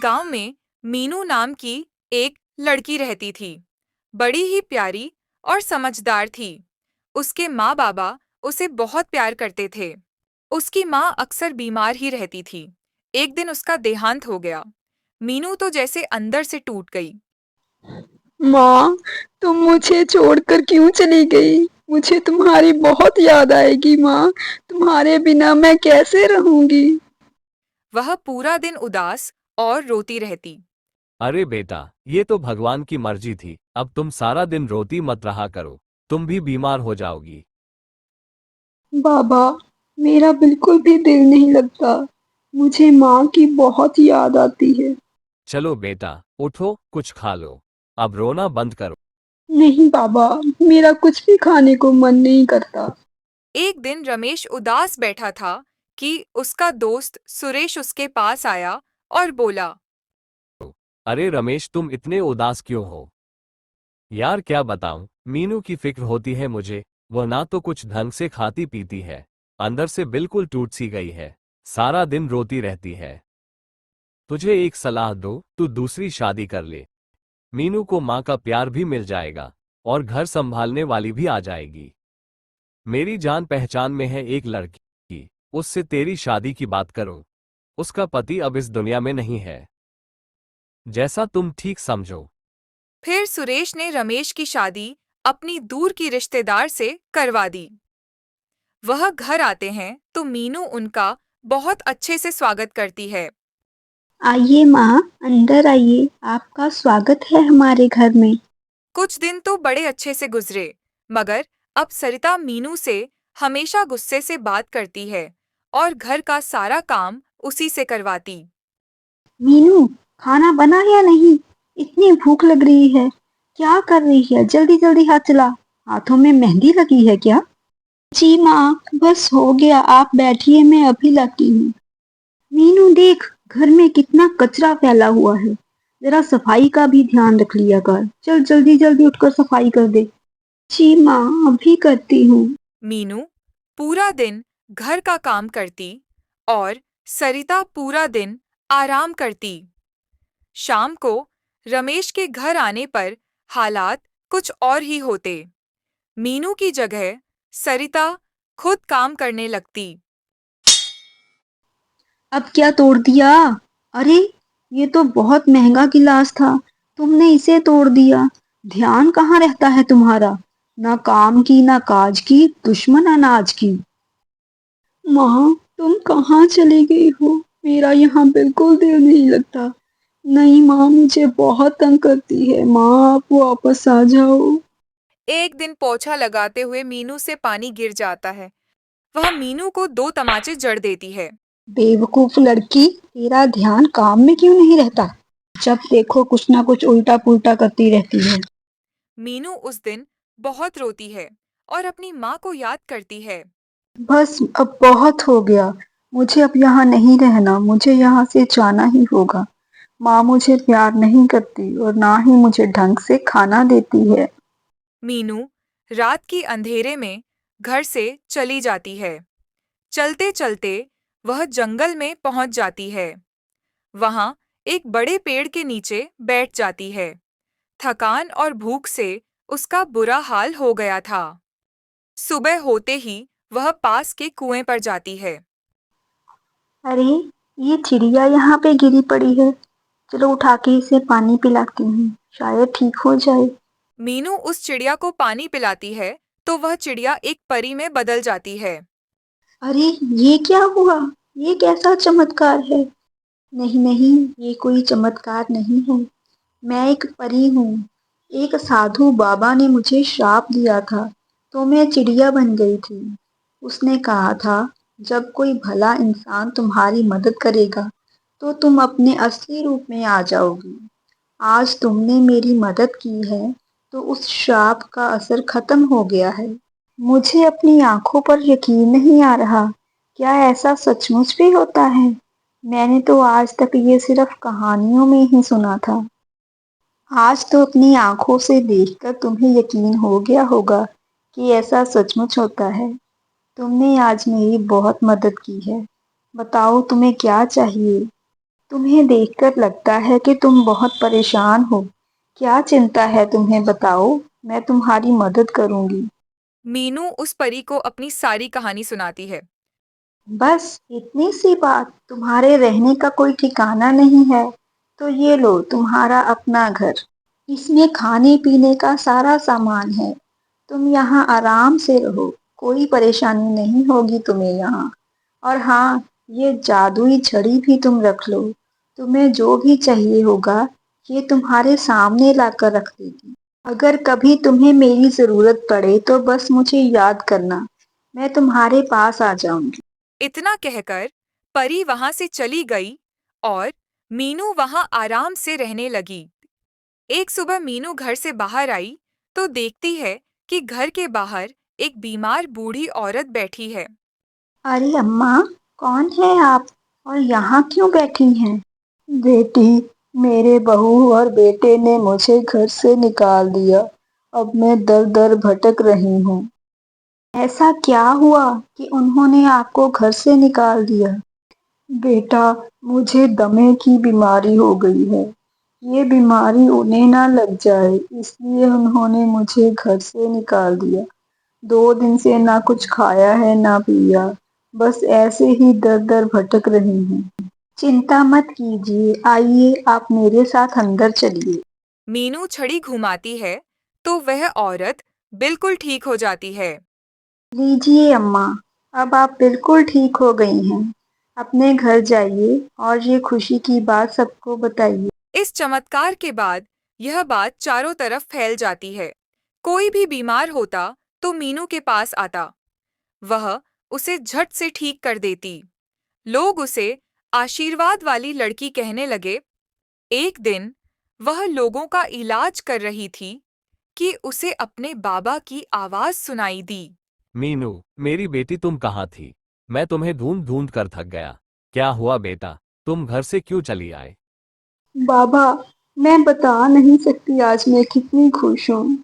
गांव में मीनू नाम की एक लड़की रहती थी। बड़ी ही प्यारी और समझदार थी। उसके माँ बाबा उसे बहुत प्यार करते थे। उसकी माँ अक्सर बीमार ही रहती थी। एक दिन उसका देहांत हो गया। मीनू तो जैसे अंदर से टूट गई। माँ, तुम मुझे छोड़कर क्यों चली गई? मुझे तुम्हारी बहुत याद आएगी माँ। तुम्हारे बिना मैं कैसे रहूंगी? वह पूरा दिन उदास और रोती रहती। अरे बेटा, ये तो भगवान की मर्जी थी। अब तुम सारा दिन रोती मत रहा करो, तुम भी बीमार हो जाओगी। बाबा, मेरा बिल्कुल भी दिल नहीं लगता। मुझे माँ की बहुत याद आती है। चलो बेटा, उठो, कुछ खा लो। अब रोना बंद करो। नहीं बाबा, मेरा कुछ भी खाने को मन नहीं करता। एक दिन रमेश उदास बैठा था कि उसका दोस्त सुरेश उसके पास आया और बोला। अरे रमेश, तुम इतने उदास क्यों हो? यार क्या बताऊं, मीनू की फिक्र होती है मुझे। वह ना तो कुछ ढंग से खाती पीती है, अंदर से बिल्कुल टूट सी गई है। सारा दिन रोती रहती है। तुझे एक सलाह दो, तू दूसरी शादी कर ले। मीनू को माँ का प्यार भी मिल जाएगा और घर संभालने वाली भी आ जाएगी। मेरी जान पहचान में है एक लड़की, उससे तेरी शादी की बात करो। उसका पति अब इस दुनिया में नहीं है। जैसा तुम ठीक समझो। फिर सुरेश ने रमेश की शादी अपनी दूर की रिश्तेदार से करवा दी। वह घर आते हैं तो मीनू उनका बहुत अच्छे से स्वागत करती है। आइए माँ, अंदर आइए। आपका स्वागत है हमारे घर में। कुछ दिन तो बड़े अच्छे से गुजरे, मगर अब सरिता मीनू से हमेशा गुस्से से बात करती है और घर का सारा काम उसी से करवाती। मीनू, खाना बना या नहीं? इतनी भूख लग रही है। क्या कर रही है? जल्दी जल्दी हाथ चला। हाथों में मेहंदी लगी है क्या? जी माँ, बस हो गया। आप बैठिए, मैं अभी लाती हूँ। मीनू देख, घर में कितना कचरा फैला हुआ है। जरा सफाई का भी ध्यान रख लिया कर। चल जल्दी जल्दी उठकर सफाई कर दे। जी माँ, अभी करती हूँ। मीनू पूरा दिन घर का काम करती और सरिता पूरा दिन आराम करती। शाम को रमेश के घर आने पर हालात कुछ और ही होते। मीनू की जगह सरिता खुद काम करने लगती। अब क्या तोड़ दिया? अरे, ये तो बहुत महंगा गिलास था। तुमने इसे तोड़ दिया। ध्यान कहाँ रहता है तुम्हारा? ना काम की ना काज की, दुश्मन अनाज की। माँ, तुम कहाँ चली गई हो? मेरा यहाँ बिल्कुल दिल नहीं लगता। नहीं माँ, मुझे बहुत तंग करती है। माँ, आप वापस आ जाओ। एक दिन पोछा लगाते हुए मीनू से पानी गिर जाता है। वह मीनू को दो तमाचे जड़ देती है। बेवकूफ लड़की, तेरा ध्यान काम में क्यों नहीं रहता? जब देखो कुछ ना कुछ उल्टा पुल्टा करती रहती है। मीनू उस दिन बहुत रोती है और अपनी माँ को याद करती है। बस अब बहुत हो गया। मुझे अब यहाँ नहीं रहना। मुझे यहाँ से जाना ही होगा। माँ मुझे प्यार नहीं करती और ना ही मुझे ढंग से खाना देती है। मीनू रात की अंधेरे में घर से चली जाती है। चलते चलते वह जंगल में पहुंच जाती है। वहां एक बड़े पेड़ के नीचे बैठ जाती है। थकान और भूख से उसका बुरा हाल हो गया था। सुबह होते ही वह पास के कुएं पर जाती है। अरे, ये चिड़िया यहाँ पे गिरी पड़ी है। चलो उठा के इसे पानी पिलाती हूँ, शायद ठीक हो जाए। मीनू उस चिड़िया को पानी पिलाती है तो वह चिड़िया एक परी में बदल जाती है। अरे, ये क्या हुआ? ये कैसा चमत्कार है? नहीं नहीं, ये कोई चमत्कार नहीं है। मैं एक परी हूँ। एक साधु बाबा ने मुझे श्राप दिया था, तो मैं चिड़िया बन गई थी। उसने कहा था, जब कोई भला इंसान तुम्हारी मदद करेगा, तो तुम अपने असली रूप में आ जाओगी। आज तुमने मेरी मदद की है, तो उस श्राप का असर खत्म हो गया है। मुझे अपनी आंखों पर यकीन नहीं आ रहा। क्या ऐसा सचमुच भी होता है? मैंने तो आज तक ये सिर्फ कहानियों में ही सुना था। आज तो अपनी आंखों से देखकर तुम्हें यकीन हो गया होगा कि ऐसा सचमुच होता है। तुमने आज मेरी बहुत मदद की है। बताओ तुम्हें क्या चाहिए? तुम्हें देखकर लगता है कि तुम बहुत परेशान हो। क्या चिंता है तुम्हें बताओ, मैं तुम्हारी मदद करूंगी। मीनू उस परी को अपनी सारी कहानी सुनाती है। बस इतनी सी बात, तुम्हारे रहने का कोई ठिकाना नहीं है, तो ये लो तुम्हारा अपना घर। इसमें खाने पीने का सारा सामान है। तुम यहाँ आराम से रहो, कोई परेशानी नहीं होगी तुम्हें यहाँ। और हाँ, ये जादुई छड़ी भी तुम रख लो। तुम्हें जो भी चाहिए होगा, ये तुम्हारे सामने लाकर रख देगी। अगर कभी तुम्हें मेरी ज़रूरत पड़े तो बस मुझे याद करना, मैं तुम्हारे पास आ जाऊंगी। इतना कहकर परी वहां से चली गई और मीनू वहां आराम से रहने लगी। एक सुबह मीनू घर से बाहर आई तो देखती है कि घर के बाहर एक बीमार बूढ़ी औरत बैठी है। अरे अम्मा, कौन है आप और यहाँ क्यों बैठी हैं? बेटी, मेरे बहू और बेटे ने मुझे घर से निकाल दिया। अब मैं दर दर भटक रही हूँ। ऐसा क्या हुआ कि उन्होंने आपको घर से निकाल दिया? बेटा, मुझे दमे की बीमारी हो गई है। ये बीमारी उन्हें ना लग जाए, इसलिए उन्होंने मुझे घर से निकाल दिया। 2 दिन से ना कुछ खाया है ना पिया, बस ऐसे ही दर दर भटक रही हूँ। चिंता मत कीजिए, आइए आप मेरे साथ अंदर चलिए। मीनू छड़ी घुमाती है तो वह औरत बिल्कुल ठीक हो जाती है। लीजिए अम्मा, अब आप बिल्कुल ठीक हो गई हैं। अपने घर जाइए और ये खुशी की बात सबको बताइए। इस चमत्कार के बाद यह बात चारों तरफ फैल जाती है। कोई भी बीमार होता तो मीनू के पास आता। वह उसे झट से ठीक कर देती। लोग उसे आशीर्वाद वाली लड़की कहने लगे। एक दिन वह लोगों का इलाज कर रही थी कि उसे अपने बाबा की आवाज सुनाई दी। मीनू, मेरी बेटी तुम कहाँ थी? मैं तुम्हें ढूंढ ढूंढ कर थक गया। क्या हुआ बेटा, तुम घर से क्यों चली आए? बाबा, मैं बता नहीं सकती आज मैं कितनी खुश हूँ।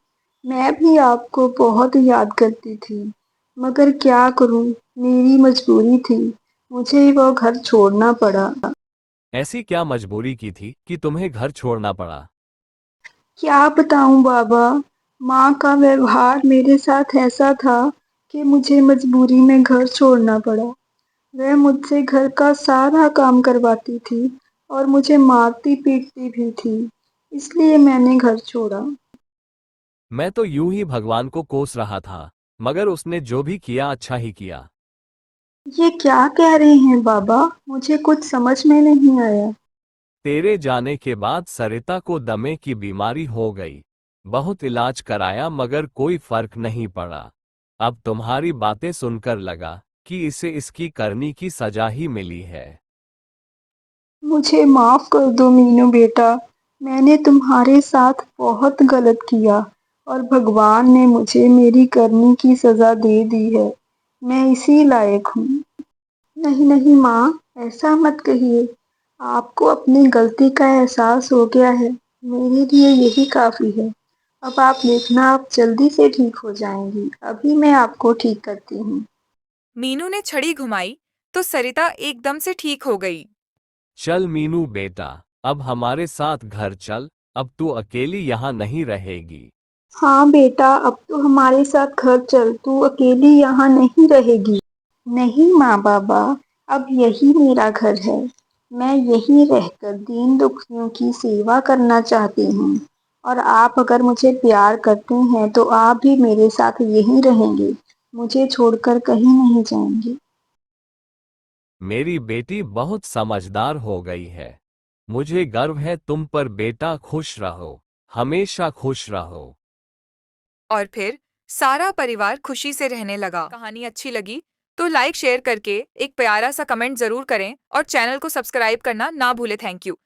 मैं भी आपको बहुत याद करती थी, मगर क्या करूँ, मेरी मजबूरी थी। मुझे वो घर छोड़ना पड़ा। ऐसी क्या मजबूरी की थी कि तुम्हें घर छोड़ना पड़ा? क्या बताऊँ बाबा, माँ का व्यवहार मेरे साथ ऐसा था कि मुझे मजबूरी में घर छोड़ना पड़ा। वह मुझसे घर का सारा काम करवाती थी और मुझे मारती पीटती भी थी, इसलिए मैंने घर छोड़ा। मैं तो यूं ही भगवान को कोस रहा था, मगर उसने जो भी किया अच्छा ही किया। ये क्या कह रहे हैं बाबा, मुझे कुछ समझ में नहीं आया। तेरे जाने के बाद सरिता को दमे की बीमारी हो गई। बहुत इलाज कराया मगर कोई फर्क नहीं पड़ा। अब तुम्हारी बातें सुनकर लगा कि इसे इसकी करनी की सजा ही मिली है। मुझे माफ कर दो मीनू बेटा, मैंने तुम्हारे साथ बहुत गलत किया और भगवान ने मुझे मेरी करनी की सजा दे दी है। मैं इसी लायक हूँ। नहीं नहीं माँ, ऐसा मत कहिए। आपको अपनी गलती का एहसास हो गया है, मेरे लिए यही काफ़ी है। अब आप देखना, आप जल्दी से ठीक हो जाएंगी। अभी मैं आपको ठीक करती हूँ। मीनू ने छड़ी घुमाई तो सरिता एकदम से ठीक हो गई। चल मीनू बेटा, अब हमारे साथ घर चल। अब तू अकेली यहाँ नहीं रहेगी। हाँ बेटा, अब तो हमारे साथ घर चल, तू अकेली यहाँ नहीं रहेगी। नहीं माँ बाबा, अब यही मेरा घर है। मैं यहीं रहकर दीन दुखियों की सेवा करना चाहती हूँ। और आप अगर मुझे प्यार करते हैं तो आप भी मेरे साथ यहीं रहेंगे, मुझे छोड़कर कहीं नहीं जाएंगे। मेरी बेटी बहुत समझदार हो गई है। मुझे गर्व है तुम पर बेटा। खुश रहो, हमेशा खुश रहो। और फिर सारा परिवार खुशी से रहने लगा। कहानी अच्छी लगी तो लाइक शेयर करके एक प्यारा सा कमेंट जरूर करें और चैनल को सब्सक्राइब करना ना भूलें। Thank you.